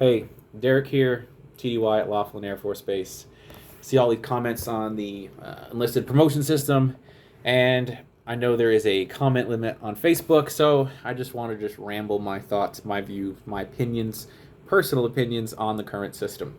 Hey, Derek here, TDY at Laughlin Air Force Base. See all these comments on the enlisted promotion system, and I know there is a comment limit on Facebook, so I just want to just ramble my thoughts, my view, my opinions, personal opinions on the current system.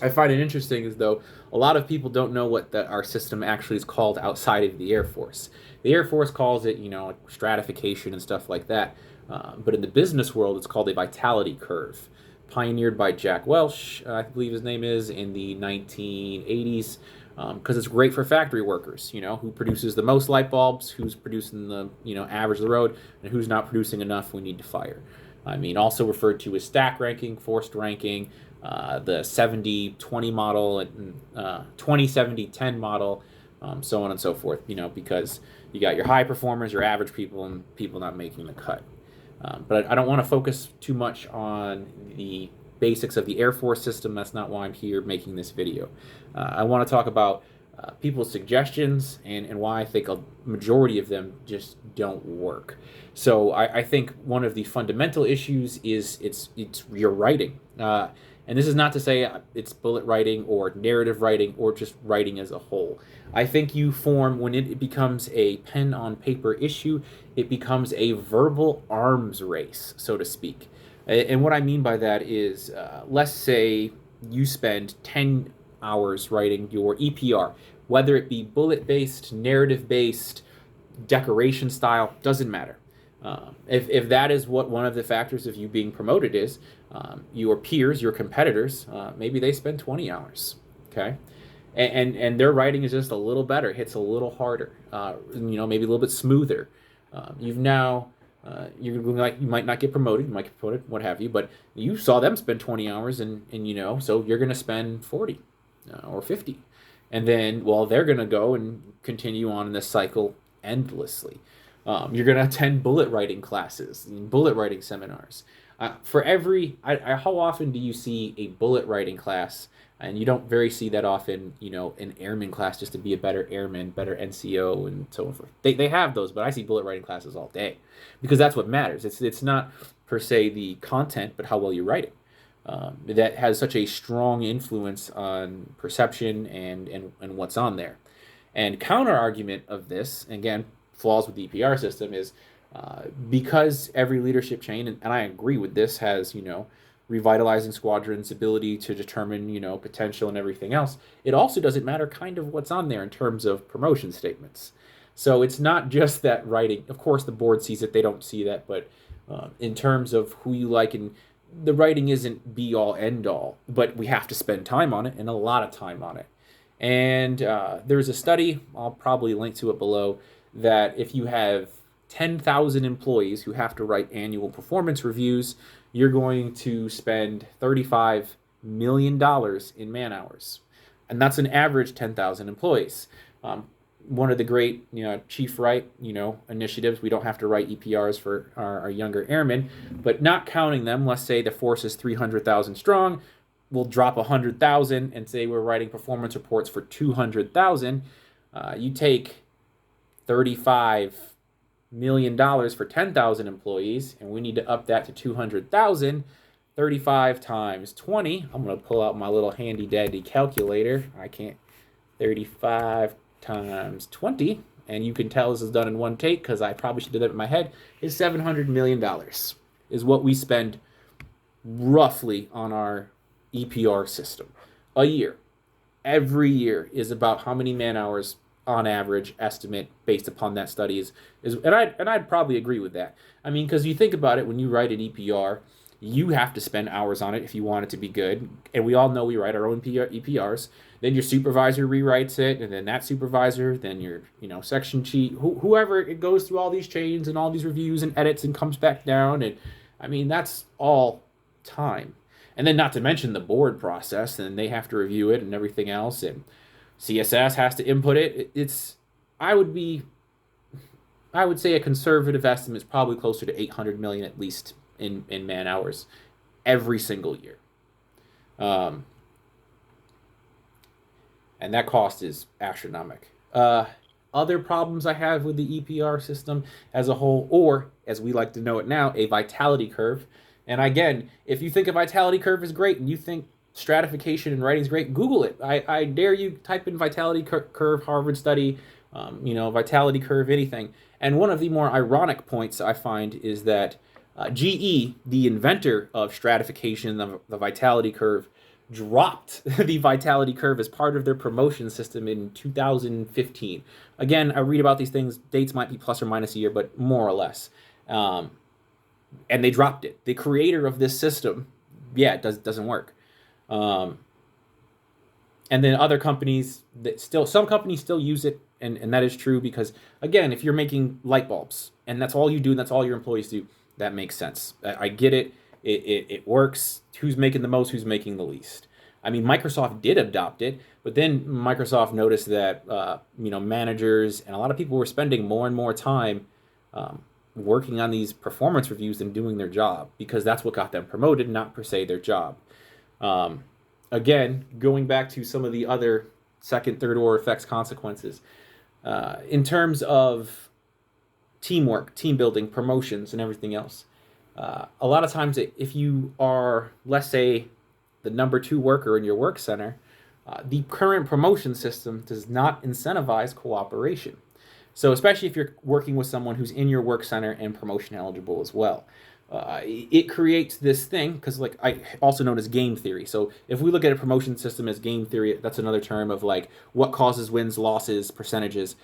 I find it interesting as though a lot of people don't know what our system actually is called outside of the Air Force. The Air Force calls it, like stratification and stuff like that. But in the business world, it's called a vitality curve, pioneered by Jack Welch, I believe his name is, in the 1980s. Because it's great for factory workers, who produces the most light bulbs, who's producing the, average of the road, and who's not producing enough, we need to fire. I mean, also referred to as stack ranking, forced ranking, the 70-20 model, and 20-70-10 model, so on and so forth, because you got your high performers, your average people, and people not making the cut. But I don't want to focus too much on the basics of the Air Force system. That's not why I'm here making this video. I want to talk about people's suggestions and why I think a majority of them just don't work. So I think one of the fundamental issues is it's your writing. And this is not to say it's bullet writing or narrative writing or just writing as a whole. I think when it becomes a pen on paper issue, it becomes a verbal arms race, so to speak. And what I mean by that is, let's say you spend 10 hours writing your EPR, whether it be bullet-based, narrative-based, decoration style, doesn't matter. If that is what one of the factors of you being promoted is, your peers, your competitors, maybe they spend 20 hours, okay? And their writing is just a little better, hits a little harder, maybe a little bit smoother. You might not get promoted, you might get promoted, what have you, but you saw them spend 20 hours and so you're going to spend 40 or 50. And then, they're going to go and continue on in this cycle endlessly. You're going to attend bullet writing classes, bullet writing seminars. How often do you see a bullet writing class? And you don't very see that often, an airman class just to be a better airman, better NCO, and so on. They have those, but I see bullet writing classes all day because that's what matters. It's not per se the content, but how well you write it. That has such a strong influence on perception and what's on there. And counter argument of this, again, flaws with the EPR system is because every leadership chain, and I agree with this, has, revitalizing squadrons, ability to determine, potential and everything else, it also doesn't matter kind of what's on there in terms of promotion statements. So it's not just that writing. Of course, the board sees it. They don't see that. But in terms of who you like, and the writing isn't be-all, end-all, but we have to spend time on it, and a lot of time on it. And there's a study, I'll probably link to it below, that if you have 10,000 employees who have to write annual performance reviews, you're going to spend $35 million in man hours. And that's an average 10,000 employees. One of the great, Chief Write, initiatives, we don't have to write EPRs for our younger airmen, but not counting them, let's say the force is 300,000 strong, we'll drop 100,000 and say we're writing performance reports for 200,000. You take $35 million for 10,000 employees, and we need to up that to 200,000. 35 times 20. I'm going to pull out my little handy dandy calculator. 35 times 20, and you can tell this is done in one take because I probably should do that in my head, is $700 million is what we spend roughly on our EPR system a year. Every year is about how many man hours on average estimate based upon that study is and I'd probably agree with that. I mean, because you think about it, when you write an EPR, you have to spend hours on it if you want it to be good. And we all know we write our own EPRs. Then your supervisor rewrites it, and then that supervisor, then your section chief, whoever, it goes through all these chains and all these reviews and edits and comes back down. And I mean, that's all time. And then not to mention the board process, and they have to review it and everything else, and CSS has to input it. I would say a conservative estimate is probably closer to 800 million at least in man hours every single year. And that cost is astronomical. Other problems I have with the EPR system as a whole, or as we like to know it now, a vitality curve, And again, if you think a vitality curve is great and you think stratification in writing is great, Google it. I dare you type in vitality curve, Harvard study, vitality curve, anything. And one of the more ironic points I find is that GE, the inventor of stratification, the vitality curve, dropped the vitality curve as part of their promotion system in 2015. Again, I read about these things. Dates might be plus or minus a year, but more or less. And they dropped it. The creator of this system, it doesn't work. And then other companies some companies still use it, and that is true because, again, if you're making light bulbs and that's all you do and that's all your employees do, that makes sense. I get it. It works. Who's making the most? Who's making the least? I mean, Microsoft did adopt it, but then Microsoft noticed that managers and a lot of people were spending more and more time working on these performance reviews than doing their job, because that's what got them promoted, not per se their job. Again, going back to some of the other second, third order effects consequences, in terms of teamwork, team building, promotions, and everything else. A lot of times, if you are, let's say, the number 2 worker in your work center, the current promotion system does not incentivize cooperation. So especially if you're working with someone who's in your work center and promotion eligible as well. It creates this thing, because also known as game theory. So if we look at a promotion system as game theory, that's another term of what causes wins, losses, percentages.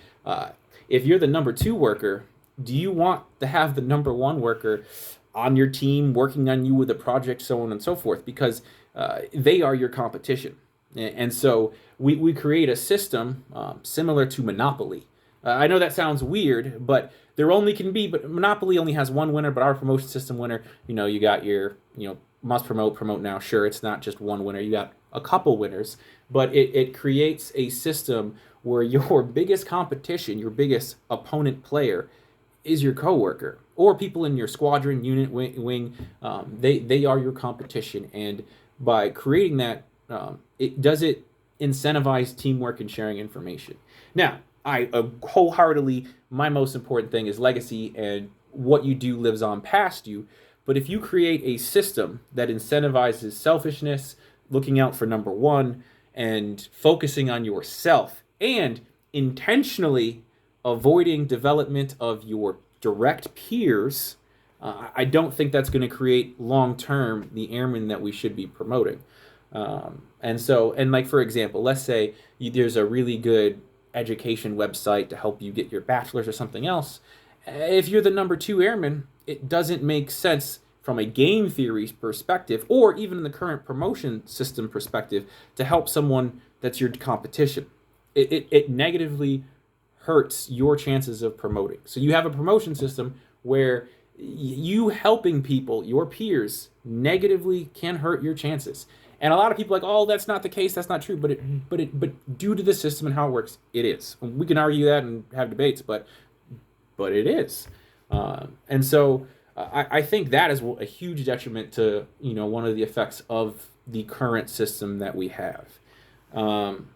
If you're the number 2 worker, do you want to have the number 1 worker on your team working on you with a project, so on and so forth, because they are your competition. And so we create a system similar to Monopoly. I know that sounds weird, but but Monopoly only has one winner, but our promotion system winner, you got your, must promote now. Sure, it's not just one winner. You got a couple winners, but it creates a system where your biggest competition, your biggest opponent player is your coworker or people in your squadron, unit, wing. They are your competition. And by creating that, it incentivize teamwork and sharing information. Now, I wholeheartedly, my most important thing is legacy, and what you do lives on past you. But if you create a system that incentivizes selfishness, looking out for number 1, and focusing on yourself, and intentionally avoiding development of your direct peers, I don't think that's going to create long-term the airmen that we should be promoting. For example, let's say there's a really good education website to help you get your bachelor's or something else. If you're the number 2 airman, it doesn't make sense from a game theory perspective, or even in the current promotion system perspective, to help someone that's your competition. It negatively hurts your chances of promoting. So you have a promotion system where you helping people, your peers, negatively can hurt your chances. And a lot of people are like, oh, that's not the case, that's not true. But due to the system and how it works, it is. We can argue that and have debates, but it is. And so I think that is a huge detriment to one of the effects of the current system that we have. And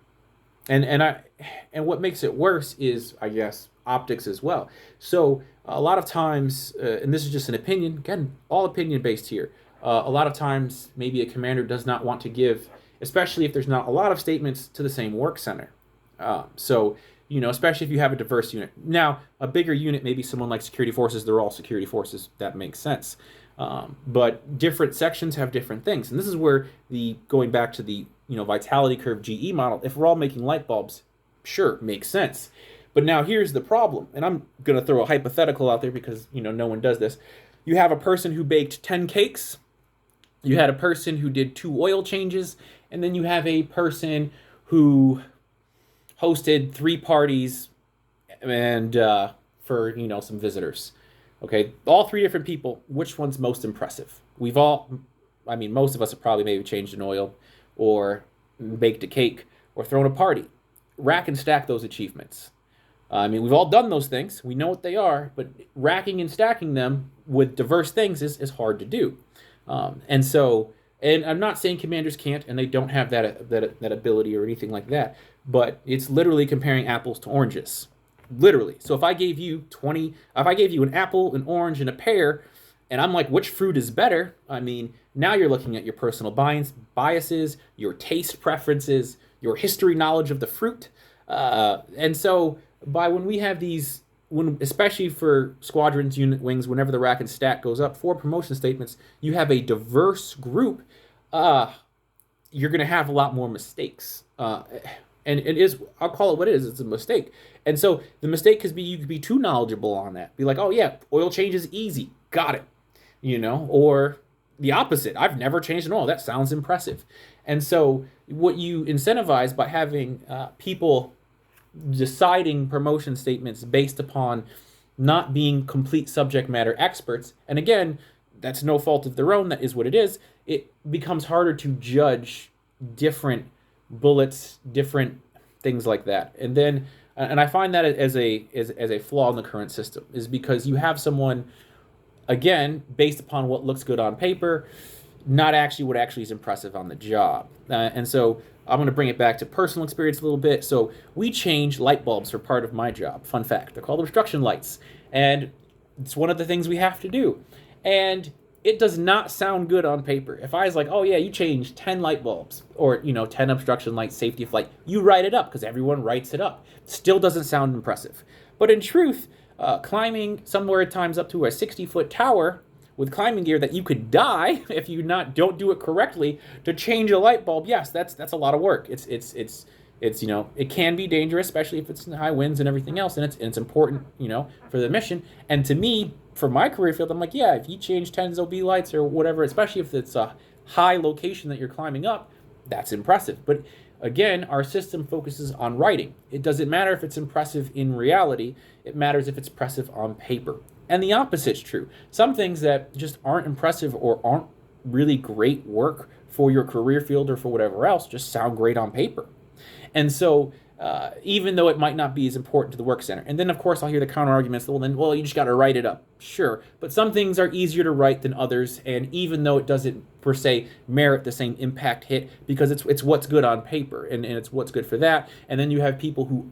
what makes it worse is, I guess, optics as well. So a lot of times, and this is just an opinion, again, all opinion based here. A lot of times, maybe a commander does not want to give, especially if there's not a lot of statements to the same work center. Especially if you have a diverse unit. Now, a bigger unit, maybe someone like security forces, they're all security forces. That makes sense. But different sections have different things. And this is where going back to the, vitality curve GE model, if we're all making light bulbs, sure, makes sense. But now here's the problem. And I'm going to throw a hypothetical out there because, no one does this. You have a person who baked 10 cakes. You had a person who did 2 oil changes, and then you have a person who hosted 3 parties and for some visitors. Okay, all 3 different people. Which one's most impressive? Most of us have probably maybe changed an oil, or baked a cake, or thrown a party. Rack and stack those achievements. We've all done those things. We know what they are, but racking and stacking them with diverse things is hard to do. And I'm not saying commanders can't, and they don't have that ability or anything like that, but it's literally comparing apples to oranges. Literally. So if I gave you an apple, an orange, and a pear, And I'm like, which fruit is better? I mean, now you're looking at your personal biases, your taste preferences, your history knowledge of the fruit. And so by when we have these, when especially for squadrons, unit wings, whenever the rack and stack goes up for promotion statements, you have a diverse group. You're going to have a lot more mistakes. And it is, I'll call it what it is. It's a mistake. And so the mistake could be you could be too knowledgeable on that. Be like, oh yeah, oil change is easy. Got it. Or the opposite. I've never changed an oil. That sounds impressive. And so what you incentivize by having people deciding promotion statements based upon not being complete subject matter experts, and again, that's no fault of their own, that is what it is, it becomes harder to judge different bullets, different things like that. And I find that as a flaw in the current system, is because you have someone, again, based upon what looks good on paper, not actually what actually is impressive on the job. And so I'm going to bring it back to personal experience a little bit. So we change light bulbs for part of my job. Fun fact, they're called obstruction lights. And it's one of the things we have to do. And it does not sound good on paper. If I was like, oh yeah, you changed 10 light bulbs, or 10 obstruction lights, safety of light, you write it up because everyone writes it up. Still doesn't sound impressive. But in truth, climbing somewhere at times up to a 60-foot tower with climbing gear that you could die if you don't do it correctly to change a light bulb, yes, that's a lot of work. It's it can be dangerous, especially if it's in high winds and everything else, and it's important, for the mission. And to me, for my career field, I'm like, yeah, if you change 10 OB lights or whatever, especially if it's a high location that you're climbing up, that's impressive. But again, our system focuses on writing. It doesn't matter if it's impressive in reality. It matters if it's impressive on paper. And the opposite's true. Some things that just aren't impressive or aren't really great work for your career field or for whatever else just sound great on paper. And so even though it might not be as important to the work center. And then, of course, I'll hear the counter arguments. Well, you just got to write it up. Sure. But some things are easier to write than others. And even though it doesn't, per se, merit the same impact hit, because it's what's good on paper and it's what's good for that. And then you have people who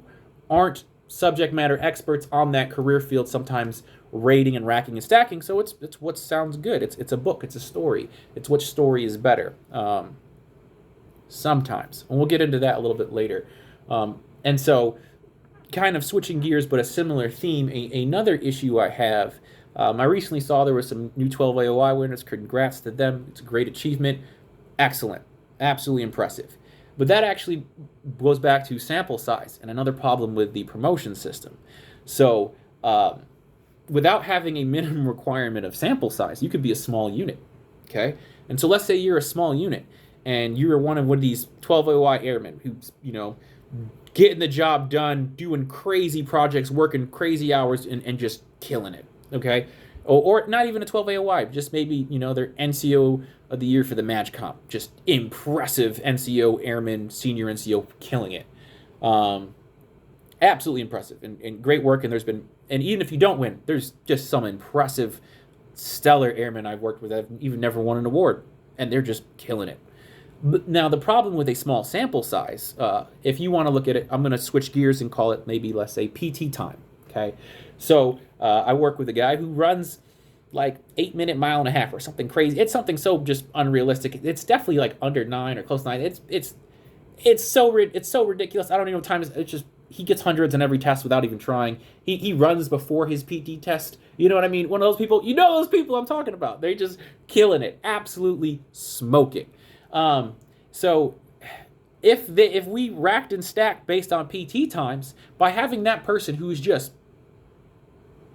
aren't subject matter experts on that career field, sometimes rating and racking and stacking. So it's what sounds good. It's a book. It's a story. It's which story is better. Sometimes. And we'll get into that a little bit later. And so kind of switching gears, but a similar theme, another issue I have, I recently saw there was some new 12 AOI winners. Congrats to them. It's a great achievement. Excellent. Absolutely impressive. But that actually goes back to sample size and another problem with the promotion system. So without having a minimum requirement of sample size, you could be a small unit, okay? And so let's say you're a small unit and you're one of these 12 AOI airmen who's, getting the job done, doing crazy projects, working crazy hours, and just killing it, okay? Or not even a 12 AOI, just maybe, their NCO of the year for the Madge Comp. Just impressive NCO airman, senior NCO, killing it. Absolutely impressive and great work. And even if you don't win, there's just some impressive, stellar airmen I've worked with that have even never won an award, and they're just killing it. Now, the problem with a small sample size, if you want to look at it, I'm going to switch gears and call it maybe, let's say, PT time, okay? So I work with a guy who runs like 8-minute mile and a half or something crazy. It's something so just unrealistic. It's definitely like under 9 or close to 9. It's so ridiculous. I don't even know what time it's just he gets hundreds on every test without even trying. He runs before his PT test. You know what I mean? One of those people, those people I'm talking about. They're just killing it, absolutely smoking. So if we racked and stacked based on PT times, by having that person who's just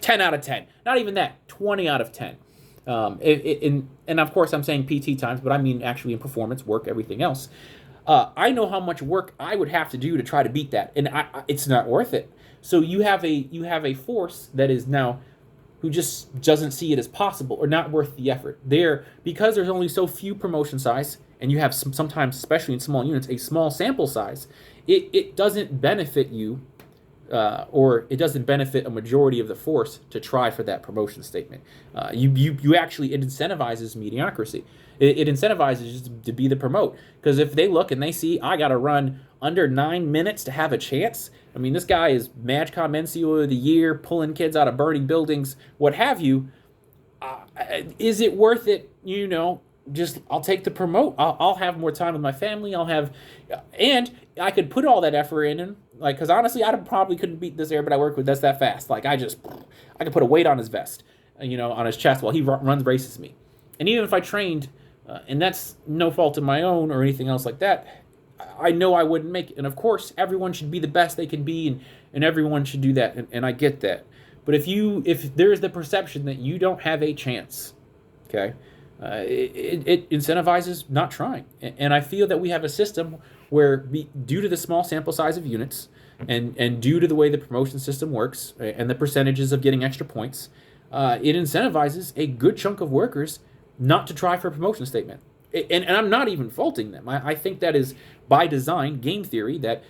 10 out of 10, not even that, 20 out of 10. And of course I'm saying PT times, but I mean actually in performance, work, everything else. I know how much work I would have to do to try to beat that, and it's not worth it. So you have a force that is now who just doesn't see it as possible or not worth the effort. Because there's only so few promotion size, and you have sometimes, especially in small units, a small sample size, it doesn't benefit you, or it doesn't benefit a majority of the force to try for that promotion statement. You actually, it incentivizes mediocrity. It incentivizes just to be the promote. Because if they look and they see, I got to run under 9 minutes to have a chance. I mean, this guy is MAGCOM NCO of the year, pulling kids out of burning buildings, what have you. Is it worth it? Just I'll take the promote. I'll have more time with my family. And I could put all that effort in, and like, because honestly, I probably couldn't beat this airman I work with. That's that fast. Like, I could put a weight on his vest, on his chest while he runs races me. And even if I trained, and that's no fault of my own or anything else like that, I know I wouldn't make it. And of course, everyone should be the best they can be, and everyone should do that. And I get that. But if there is the perception that you don't have a chance, okay, it incentivizes not trying. And I feel that we have a system where, due to the small sample size of units, and due to the way the promotion system works and the percentages of getting extra points, it incentivizes a good chunk of workers not to try for a promotion statement. And I'm not even faulting them. I think that is by design, game theory, that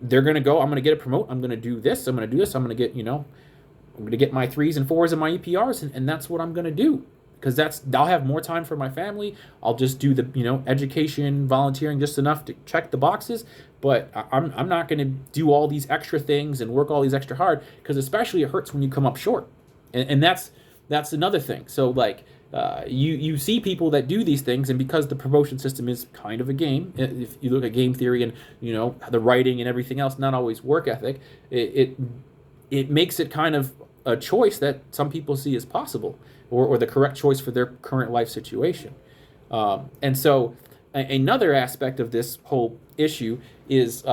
they're going to go, I'm going to get a promote, I'm going to do this, I'm going to do this, I'm going to get, I'm going to get my 3s and 4s and my EPRs, and that's what I'm going to do. Because I'll have more time for my family. I'll just do the, education, volunteering, just enough to check the boxes. But I'm not going to do all these extra things and work all these extra hard, because especially it hurts when you come up short. And that's another thing. So, like, you see people that do these things, and because the promotion system is kind of a game, if you look at game theory and, the writing and everything else, not always work ethic, it makes it kind of a choice that some people see as possible, or the correct choice for their current life situation. And so another aspect of this whole issue is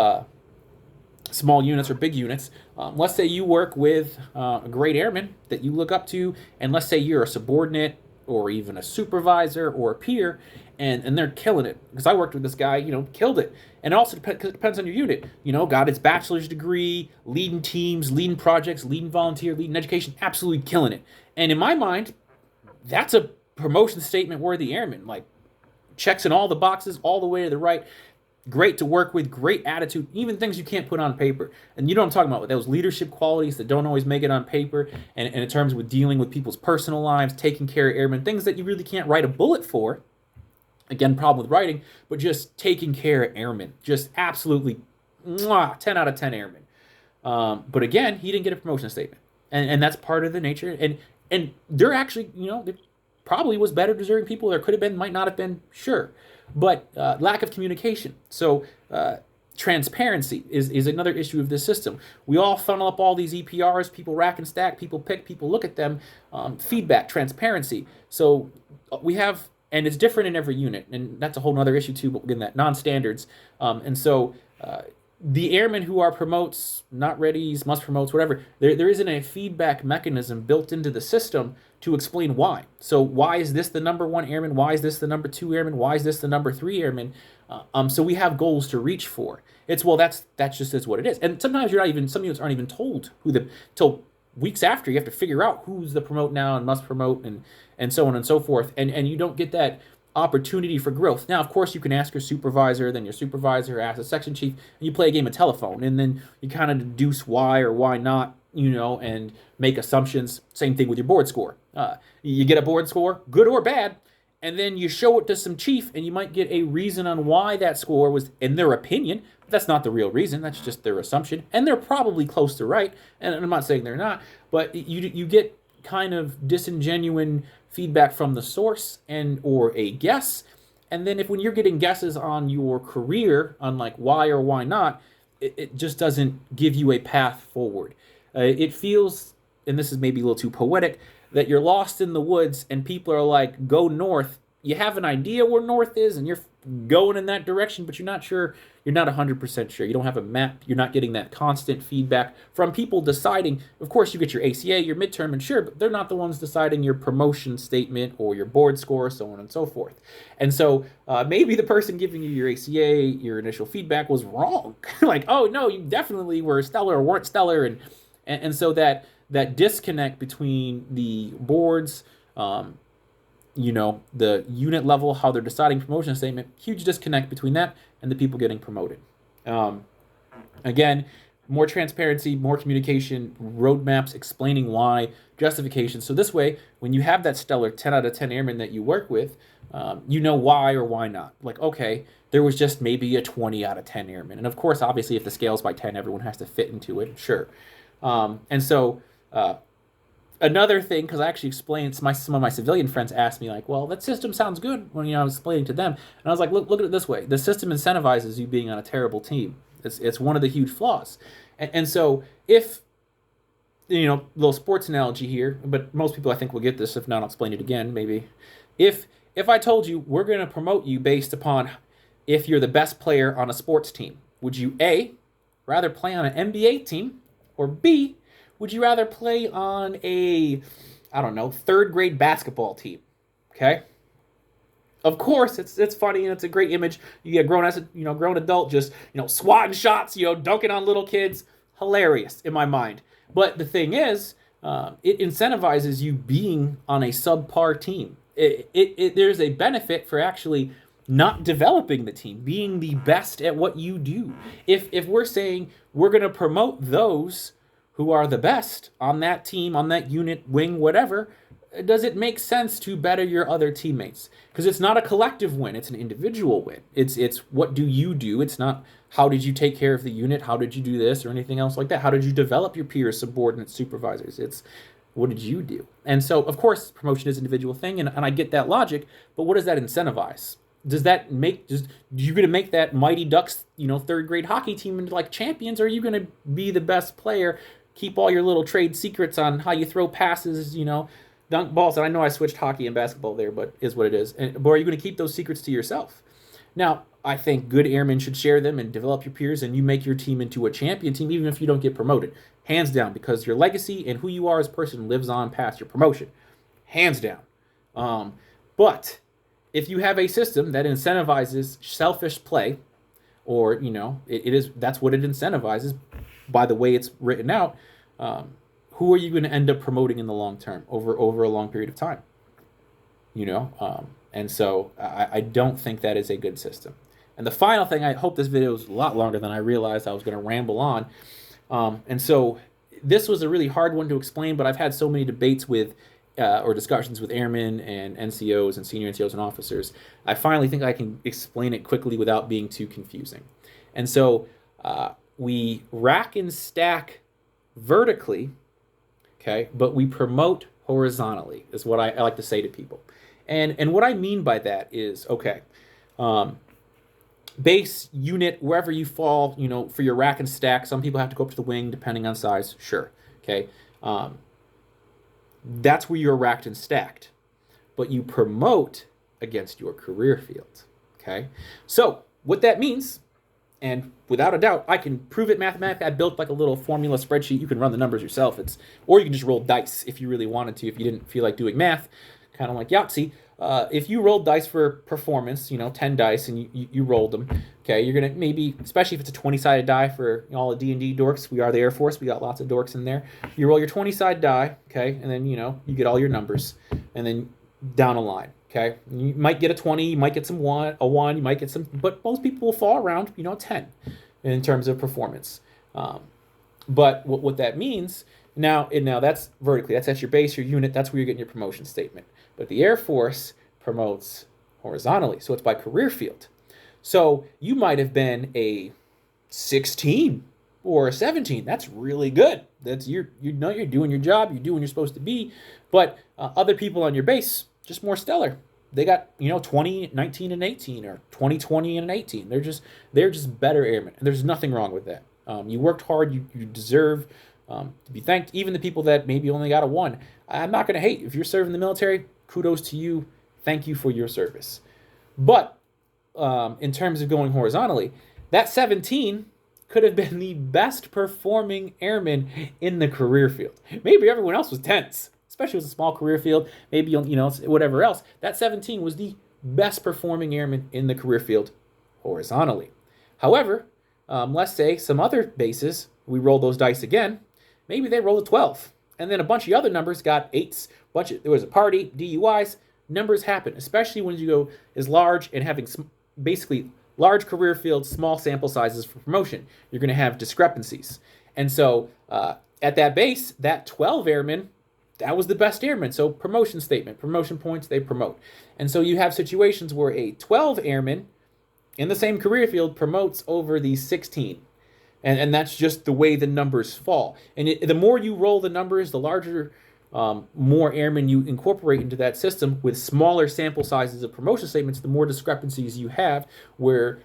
small units or big units. Let's say you work with a great airman that you look up to, and let's say you're a subordinate or even a supervisor or a peer, and they're killing it. Because I worked with this guy, killed it. And it also depends on your unit. Got his bachelor's degree, leading teams, leading projects, leading volunteer, leading education, absolutely killing it. And in my mind, that's a promotion statement worthy airman. Like, checks in all the boxes all the way to the right. Great to work with, great attitude, even things you can't put on paper. And you know what I'm talking about, those leadership qualities that don't always make it on paper, and in terms with dealing with people's personal lives, taking care of airmen, things that you really can't write a bullet for. Again, problem with writing, but just taking care of airmen. Just absolutely 10 out of 10 airmen. But again, he didn't get a promotion statement. And that's part of the nature. And they're actually, there probably was better deserving people. There could have been, might not have been, sure. But lack of communication. So transparency is another issue of this system. We all funnel up all these EPRs, people rack and stack, people pick, people look at them. Feedback, transparency. So we have, and it's different in every unit, and that's a whole other issue too, but again, that non-standards. And so the airmen who are promotes, not readies, must promotes, whatever, there isn't a feedback mechanism built into the system to explain why. So why is this the number 1 airman? Why is this the number 2 airman? Why is this the number 3 airman? So we have goals to reach for. It's, well, that's just is what it is. And sometimes some units aren't even told till weeks after. You have to figure out who's the promote now and must promote, and so on and so forth. And you don't get that opportunity for growth. Now, of course, you can ask your supervisor, then your supervisor asks a section chief, and you play a game of telephone, and then you kind of deduce why or why not, and make assumptions. Same thing with your board score. You get a board score, good or bad, and then you show it to some chief, and you might get a reason on why that score was, in their opinion, but that's not the real reason. That's just their assumption, and they're probably close to right, and I'm not saying they're not, but you get kind of disingenuine feedback from the source or a guess. And then when you're getting guesses on your career on like why or why not, it just doesn't give you a path forward. It feels, and this is maybe a little too poetic, that you're lost in the woods and people are like, go north. You have an idea where north is and you're going in that direction, but you're not sure. You're not 100% sure. You don't have a map. You're not getting that constant feedback from people deciding. Of course, you get your ACA, your midterm, and sure, but they're not the ones deciding your promotion statement or your board score, so on and so forth. And so maybe the person giving you your ACA, your initial feedback was wrong. Like, oh, no, you definitely were stellar or weren't stellar. And so that disconnect between the boards, the unit level, how they're deciding promotion statement, huge disconnect between that and the people getting promoted. Again, more transparency, more communication, roadmaps explaining why, justification. So this way, when you have that stellar 10 out of 10 airmen that you work with, you know why or why not. Like, okay, there was just maybe a 20 out of 10 airmen. And of course, obviously, if the scale's by 10, everyone has to fit into it, sure. And so Another thing, because I actually explained, some of my civilian friends asked me like, "Well, that system sounds good." When I was explaining to them, and I was like, "Look at it this way: the system incentivizes you being on a terrible team. It's one of the huge flaws." And so if little sports analogy here, but most people I think will get this. If not, I'll explain it again. Maybe if I told you we're going to promote you based upon if you're the best player on a sports team, would you A, rather play on an NBA team, or B, would you rather play on a, I don't know, third grade basketball team? Okay. Of course, it's funny and it's a great image. You get grown adult just swatting shots, dunking on little kids. Hilarious in my mind. But the thing is, it incentivizes you being on a subpar team. There's a benefit for actually not developing the team, being the best at what you do. If we're saying we're going to promote those who are the best on that team, on that unit, wing, whatever, does it make sense to better your other teammates? Because it's not a collective win, it's an individual win. It's what do you do? It's not how did you take care of the unit, how did you do this, or anything else like that. How did you develop your peers, subordinates, supervisors? It's what did you do? And so, of course, promotion is an individual thing, and I get that logic, but what does that incentivize? Does that make, you going to make that Mighty Ducks, third grade hockey team into like champions, or are you going to be the best player, keep all your little trade secrets on how you throw passes, dunk balls? And I know I switched hockey and basketball there, but is what it is. But are you going to keep those secrets to yourself? Now, I think good airmen should share them and develop your peers, and you make your team into a champion team, even if you don't get promoted. Hands down, because your legacy and who you are as a person lives on past your promotion. Hands down. But if you have a system that incentivizes selfish play, or, that's what it incentivizes by the way it's written out, who are you going to end up promoting in the long term over a long period of time? And so I don't think that is a good system. And the final thing, I hope this video is a lot longer than I realized I was going to ramble on. And so this was a really hard one to explain, but I've had so many debates with or discussions with airmen and NCOs and senior NCOs and officers. I finally think I can explain it quickly without being too confusing. And so we rack and stack vertically, okay, but we promote horizontally, is what I like to say to people. And what I mean by that is, okay, base unit, wherever you fall, for your rack and stack, some people have to go up to the wing depending on size, sure, okay. That's where you're racked and stacked. But you promote against your career field, okay? So what that means, and without a doubt, I can prove it mathematically. I built like a little formula spreadsheet. You can run the numbers yourself. Or you can just roll dice if you really wanted to, if you didn't feel like doing math, kind of like Yahtzee. If you rolled dice for performance, 10 dice, and you rolled them, okay, you're going to maybe, especially if it's a 20-sided die for all the D&D dorks, we are the Air Force, we got lots of dorks in there. You roll your 20-sided die, okay, and then, you get all your numbers, and then down a line, okay? You might get a 20, you might get a 1, you might get some, but most people will fall around, 10 in terms of performance. But what that means, now that's vertically, that's your base, your unit, that's where you're getting your promotion statement. But the Air Force promotes horizontally, so it's by career field. So you might have been a 16 or a 17. That's really good. That's you're doing your job, you're doing what you're supposed to be. But other people on your base, just more stellar. They got 20, 19, and 18, or 20, 20, and an 18. They're just better airmen. And there's nothing wrong with that. You worked hard. You deserve to be thanked. Even the people that maybe only got a 1. I'm not going to hate. If you're serving the military, kudos to you. Thank you for your service. But in terms of going horizontally, that 17 could have been the best performing airman in the career field. Maybe everyone else was 10s, especially if it was a small career field, maybe, whatever else. That 17 was the best performing airman in the career field horizontally. However, let's say some other bases, we roll those dice again, maybe they rolled a 12. And then a bunch of other numbers got 8s. There was a party, DUIs. Numbers happen, especially when you go as large and having basically large career fields, small sample sizes for promotion. You're going to have discrepancies. And so at that base, that 12 airman, that was the best airman. So promotion statement, promotion points, they promote. And so you have situations where a 12 airman in the same career field promotes over the 16. And that's just the way the numbers fall. And the more you roll the numbers, the larger more airmen you incorporate into that system with smaller sample sizes of promotion statements, the more discrepancies you have where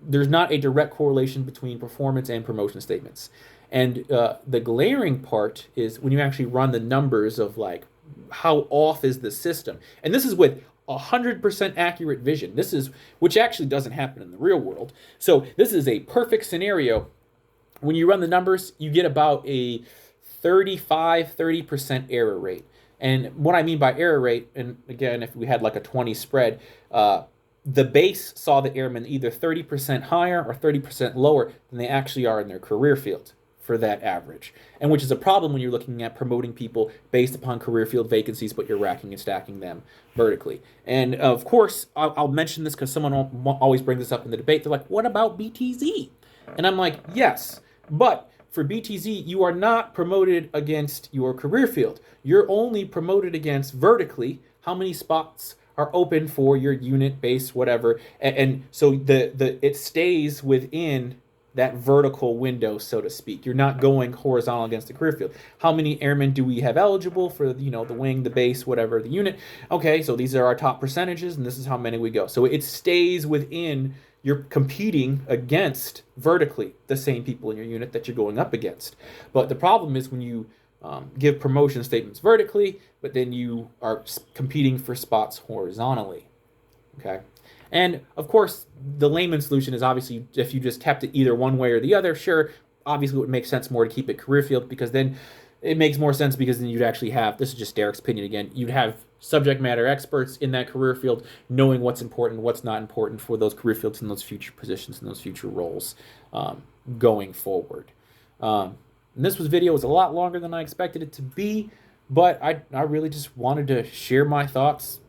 there's not a direct correlation between performance and promotion statements. And the glaring part is when you actually run the numbers of like how off is the system. And this is with 100% accurate vision. This is, which actually doesn't happen in the real world. So this is a perfect scenario. When you run the numbers, you get about a 30% error rate. And what I mean by error rate, and again, if we had like a 20 spread, the base saw the airmen either 30% higher or 30% lower than they actually are in their career field for that average. And which is a problem when you're looking at promoting people based upon career field vacancies, but you're racking and stacking them vertically. And of course, I'll mention this because someone always brings this up in the debate. They're like, what about BTZ? And I'm like, yes, but for BTZ, you are not promoted against your career field. You're only promoted against vertically how many spots are open for your unit, base, whatever. And so it stays within that vertical window, so to speak. You're not going horizontal against the career field. How many airmen do we have eligible for, the wing, the base, whatever, the unit? Okay, so these are our top percentages, and this is how many we go. So it stays within, you're competing against vertically the same people in your unit that you're going up against. But the problem is when you give promotion statements vertically, but then you are competing for spots horizontally. Okay. And of course, the layman solution is obviously if you just kept it either one way or the other, sure, obviously it would make sense more to keep it career field because then it makes more sense because then you'd actually have, this is just Derek's opinion again, you'd have subject matter experts in that career field knowing what's important, what's not important for those career fields and those future positions and those future roles going forward. And this video was a lot longer than I expected it to be, but I really just wanted to share my thoughts.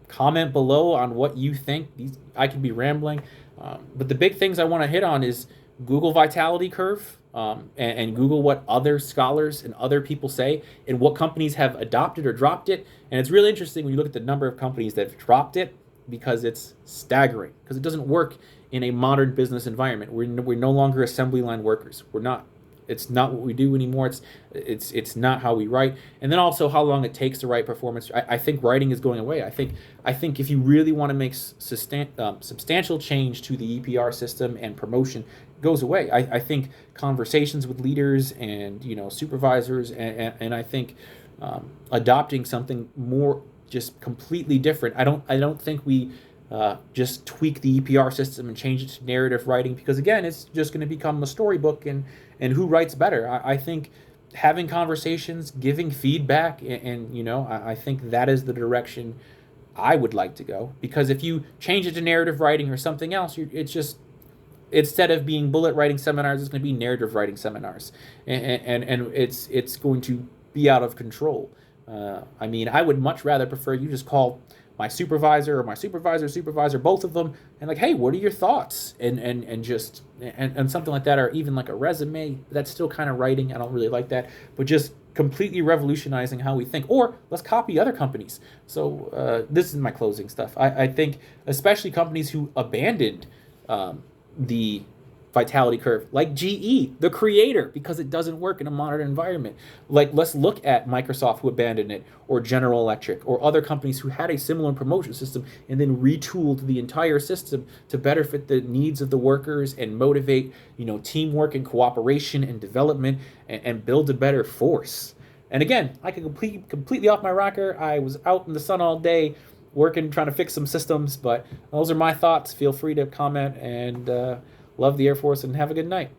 Comment below on what you think. I could be rambling, but the big things I want to hit on is Google vitality curve and Google what other scholars and other people say and what companies have adopted or dropped it. And it's really interesting when you look at the number of companies that have dropped it because it's staggering because it doesn't work in a modern business environment. We're no longer assembly line workers. We're not. It's not what we do anymore. It's not how we write. And then also how long it takes to write performance. I think writing is going away. I think if you really want to make substantial change to the EPR system and promotion, it goes away. I think conversations with leaders and supervisors and I think adopting something more just completely different. I don't think we just tweak the EPR system and change it to narrative writing because again it's just going to become a storybook and who writes better. I think having conversations, giving feedback and I think that is the direction I would like to go because if you change it to narrative writing or something else it's just instead of being bullet writing seminars it's going to be narrative writing seminars and it's going to be out of control. I would much rather prefer you just call my supervisor or my supervisor, both of them, and like, hey, what are your thoughts? And something like that, or even like a resume. That's still kind of writing. I don't really like that, but just completely revolutionizing how we think. Or let's copy other companies. So this is my closing stuff. I think especially companies who abandoned the vitality curve, like GE, the creator, because it doesn't work in a modern environment. Like, let's look at Microsoft, who abandoned it, or General Electric, or other companies who had a similar promotion system and then retooled the entire system to better fit the needs of the workers and motivate, teamwork and cooperation and development and build a better force. And again, I could completely off my rocker. I was out in the sun all day working, trying to fix some systems, but those are my thoughts. Feel free to comment and love the Air Force and have a good night.